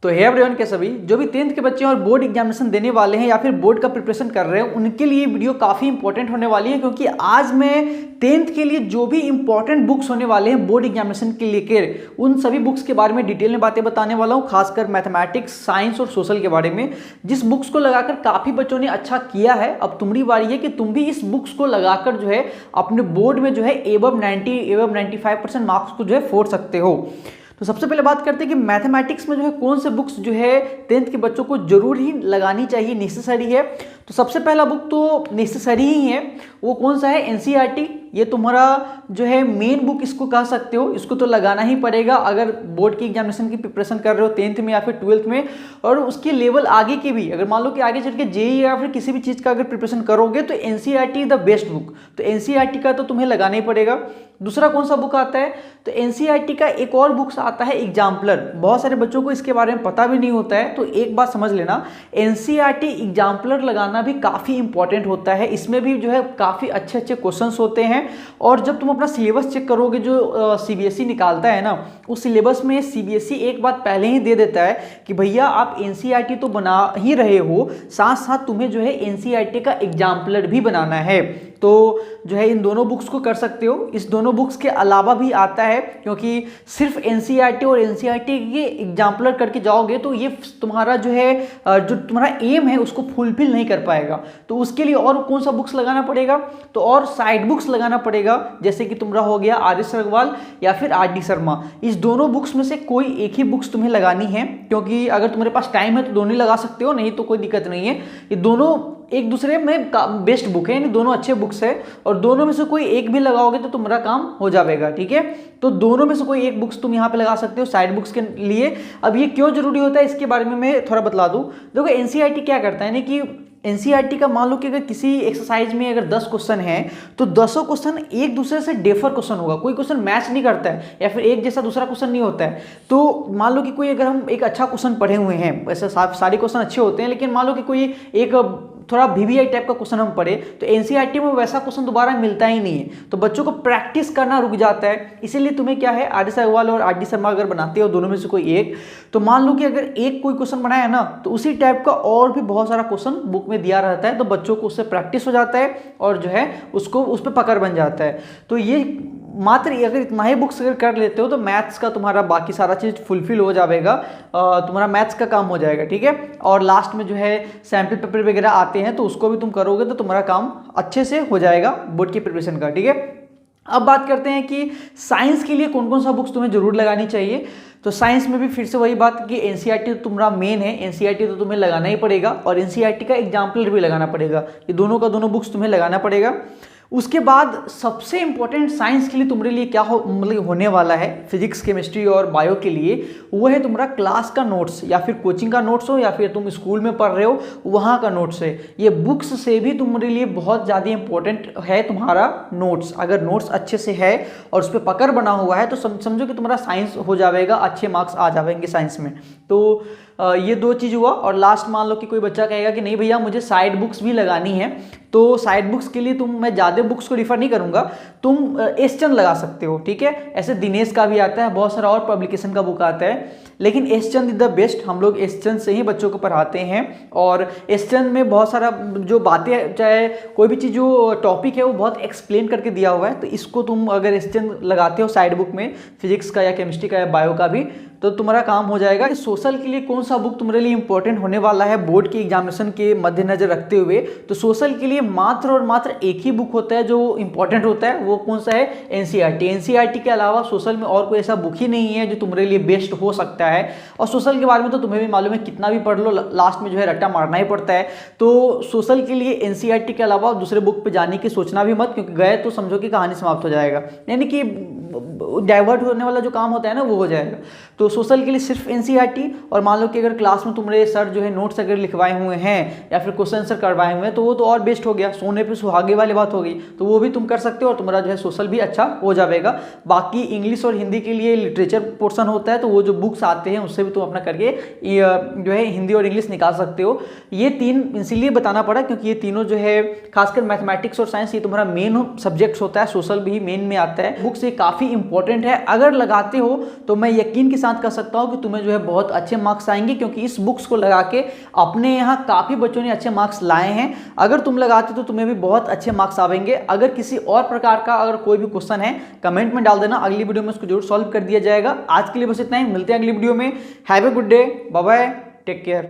तो hey everyone के सभी जो भी 10th के बच्चे और बोर्ड एग्जामिनेशन देने वाले हैं या फिर बोर्ड का प्रिपरेशन कर रहे हैं उनके लिए वीडियो काफ़ी इंपॉर्टेंट होने वाली है, क्योंकि आज मैं 10th के लिए जो भी इंपॉर्टेंट बुक्स होने वाले हैं बोर्ड एग्जामिनेशन के लेकर उन सभी बुक्स के बारे में डिटेल में बातें बताने वाला हूं, खासकर मैथमेटिक्स, साइंस और सोशल के बारे में, जिस बुक्स को लगाकर काफ़ी बच्चों ने अच्छा किया है। अब तुम्हारी बारी है कि तुम भी इस बुक्स को लगाकर जो है अपने बोर्ड में जो है एबव 90 एबव 95% मार्क्स को जो है फोड़ सकते हो। तो सबसे पहले बात करते हैं कि मैथमेटिक्स में जो है कौन से बुक्स जो है 10th के बच्चों को जरूर ही लगानी चाहिए, नेसेसरी है। तो सबसे पहला बुक तो नेसेसरी ही है, वो कौन सा है? एनसीईआरटी। ये तुम्हारा जो है मेन बुक इसको कह सकते हो, इसको तो लगाना ही पड़ेगा अगर बोर्ड की एग्जामिनेशन की प्रिपरेशन कर रहे हो 10th में या फिर 12th में। और उसके लेवल आगे की भी, अगर मान लो कि आगे चल के जेईई या फिर किसी भी चीज़ का अगर प्रिपरेशन करोगे तो NCERT is the best book, तो एनसीईआरटी का तो तुम्हें लगाना ही पड़ेगा। दूसरा कौन सा बुक आता है? तो एनसीईआरटी का एक और बुक्स आता है एग्जाम्पलर। बहुत सारे बच्चों को इसके बारे में पता भी नहीं होता है, तो एक बात समझ लेना, एनसीईआरटी एग्जाम्पलर लगाना भी काफ़ी इंपॉर्टेंट होता है। इसमें भी जो है काफ़ी अच्छे अच्छे क्वेश्चंस होते हैं। और जब तुम अपना सिलेबस चेक करोगे जो सीबीएसई निकालता है ना, उस सिलेबस में सीबीएसई एक बात पहले ही दे देता है कि भैया आप एनसीईआरटी तो बना ही रहे हो, साथ साथ तुम्हें जो है एनसीईआरटी का एग्जाम्पलर भी बनाना है। तो जो है इन दोनों बुक्स को कर सकते हो। इस दोनों बुक्स के अलावा भी आता है, क्योंकि सिर्फ एनसीईआरटी और एनसीईआरटी के एग्जाम्पलर करके जाओगे तो ये तुम्हारा जो है जो तुम्हारा एम है उसको फुलफिल नहीं कर पाएगा। तो उसके लिए और कौन सा बुक्स लगाना पड़ेगा? तो और साइड बुक्स लगाना पड़ेगा, जैसे कि तुम्हारा हो गया आर.एस. अग्रवाल या फिर आर.डी. शर्मा। इस दोनों बुक्स में से कोई एक ही बुक्स तुम्हें लगानी है, क्योंकि अगर तुम्हारे पास टाइम है तो दोनों ही लगा सकते हो, नहीं तो कोई दिक्कत नहीं है। ये दोनों एक दूसरे में बेस्ट बुक है, यानी दोनों अच्छे बुक्स है, और दोनों में से कोई एक भी लगाओगे तो तुम्हारा काम हो जाएगा। ठीक है, तो दोनों में से कोई एक बुक्स तुम यहाँ पे लगा सकते हो साइड बुक्स के लिए। अब ये क्यों जरूरी होता है इसके बारे में मैं थोड़ा बतला दूं। देखो एनसीईआरटी क्या करता है ना कि एनसीईआरटी का मान लो कि अगर किसी एक्सरसाइज में अगर 10 क्वेश्चन है तो 10 क्वेश्चन एक दूसरे से डिफर क्वेश्चन होगा, कोई क्वेश्चन मैच नहीं करता है या फिर एक जैसा दूसरा क्वेश्चन नहीं होता है। तो मान लो कि कोई अगर हम एक अच्छा क्वेश्चन पढ़े हुए हैं, वैसे सारे क्वेश्चन अच्छे होते हैं, लेकिन मान लो कि कोई एक थोड़ा वीवीआई टाइप का क्वेश्चन हम पढ़े तो एनसीईआरटी में वैसा क्वेश्चन दोबारा मिलता ही नहीं है, तो बच्चों को प्रैक्टिस करना रुक जाता है। इसीलिए तुम्हें क्या है, आर.एस. अग्रवाल और आर.डी. शर्मा अगर बनाते हो दोनों में से कोई एक, तो मान लो कि अगर एक कोई क्वेश्चन बनाया ना तो उसी टाइप का और भी बहुत सारा क्वेश्चन बुक में दिया रहता है, तो बच्चों को उससे प्रैक्टिस हो जाता है और जो है उसको उस पर पकड़ बन जाता है। तो ये मात्र अगर इतना ही बुक्स अगर कर लेते हो तो मैथ्स का तुम्हारा बाकी सारा चीज़ फुलफिल हो जाएगा, तुम्हारा मैथ्स का काम हो जाएगा। ठीक है, और लास्ट में जो है सैम्पल पेपर वगैरह आते हैं तो उसको भी तुम करोगे तो तुम्हारा काम अच्छे से हो जाएगा बोर्ड की प्रिपरेशन का। ठीक है, अब बात करते हैं कि साइंस के लिए कौन कौन सा बुक्स तुम्हें जरूर लगानी चाहिए। तो साइंस में भी फिर से वही बात कि एनसीईआरटी तो तुम्हारा मेन है, एनसीईआरटी तो तुम्हें लगाना ही पड़ेगा और एनसीईआरटी का एग्जाम्पलर भी लगाना पड़ेगा। ये दोनों का दोनों बुक्स तुम्हें लगाना पड़ेगा। उसके बाद सबसे इंपॉर्टेंट साइंस के लिए तुम्हारे लिए क्या मतलब होने वाला है, फिजिक्स, केमिस्ट्री और बायो के लिए, वो है तुम्हारा क्लास का नोट्स, या फिर कोचिंग का नोट्स हो या फिर तुम स्कूल में पढ़ रहे हो वहाँ का नोट्स है। ये बुक्स से भी तुम्हारे लिए बहुत ज़्यादा इंपॉर्टेंट है तुम्हारा नोट्स। अगर नोट्स अच्छे से है और उस पर पकड़ बना हुआ है तो समझो कि तुम्हारा साइंस हो जाएगा, अच्छे मार्क्स आ जाएंगे साइंस में। तो ये दो चीज़ हुआ। और लास्ट मान लो कि कोई बच्चा कहेगा कि नहीं भैया मुझे साइड बुक्स भी लगानी है, तो साइड बुक्स के लिए मैं ज़्यादा बुक्स को रिफर नहीं करूँगा, तुम एसचंद लगा सकते हो। ठीक है, ऐसे दिनेश का भी आता है, बहुत सारा और पब्लिकेशन का बुक आता है, लेकिन एसचंद इज द बेस्ट। हम लोग एसचंद से ही बच्चों को पढ़ाते हैं और एसचंद में बहुत सारा जो बातें, चाहे कोई भी चीज़ जो टॉपिक है वो बहुत एक्सप्लेन करके दिया हुआ है। तो इसको तुम अगर एसचंद लगाते हो साइड बुक में, फिजिक्स का या केमिस्ट्री का या बायो का भी, तो तुम्हारा काम हो जाएगा। सोशल के लिए कौन सा बुक तुम्हारे लिए इंपॉर्टेंट होने वाला है बोर्ड की एग्जामिनेशन के मद्देनजर रखते हुए, तो सोशल के लिए मात्र और मात्र एक ही बुक होता है जो इंपॉर्टेंट होता है, वो कौन सा है? एनसीईआरटी। एनसीईआरटी के अलावा सोशल में और कोई ऐसा बुक ही नहीं है जो तुम्हारे लिए बेस्ट हो सकता है। और सोशल के बारे में तो तुम्हें भी मालूम है, कितना भी पढ़ लो लास्ट में जो है रट्टा मारना ही पड़ता है। तो सोशल के लिए एनसीईआरटी के अलावा दूसरे बुक पे जाने की सोचना भी मत, क्योंकि गए तो समझो कि कहानी समाप्त हो जाएगा, यानी कि डाइवर्ट होने वाला जो काम होता है ना वो हो जाएगा। तो सोशल के लिए सिर्फ एनसीईआरटी। और मान लो कि अगर क्लास में तुम्हारे सर जो है नोट्स अगर लिखवाए हुए हैं या फिर क्वेश्चन आंसर करवाए हुए हैं तो वो तो और बेस्ट हो गया, सोने पे सुहागे वाली बात हो गई, तो वो भी तुम कर सकते हो और तुम्हारा जो है सोशल भी अच्छा हो जाएगा। बाकी इंग्लिश और हिंदी के लिए लिटरेचर पोर्शन होता है, तो वो जो बुक्स आते हैं उससे भी तुम अपना करके जो है हिंदी और इंग्लिश निकाल सकते हो। ये तीन इसीलिए बताना पड़ा क्योंकि ये तीनों जो है खासकर मैथमेटिक्स और साइंस ये तुम्हारा मेन सब्जेक्ट्स होता है, सोशल भी मेन में आता है। बुक्स ये काफ़ी इंपॉर्टेंट है, अगर लगाते हो तो मैं यकीन के साथ कर सकता हूं कि तुम्हें जो है बहुत अच्छे मार्क्स आएंगे, क्योंकि इस बुक्स को लगा के अपने यहाँ काफी बच्चों ने अच्छे मार्क्स लाए हैं। अगर तुम लगाते तो तुम्हें भी बहुत अच्छे मार्क्स आएंगे। अगर किसी और प्रकार का अगर कोई भी क्वेश्चन है कमेंट में डाल देना, अगली वीडियो में उसको जरूर सॉल्व कर दिया जाएगा। आज के लिए बस इतना ही, मिलते हैं अगली वीडियो में। Have a good day, bye bye, take care.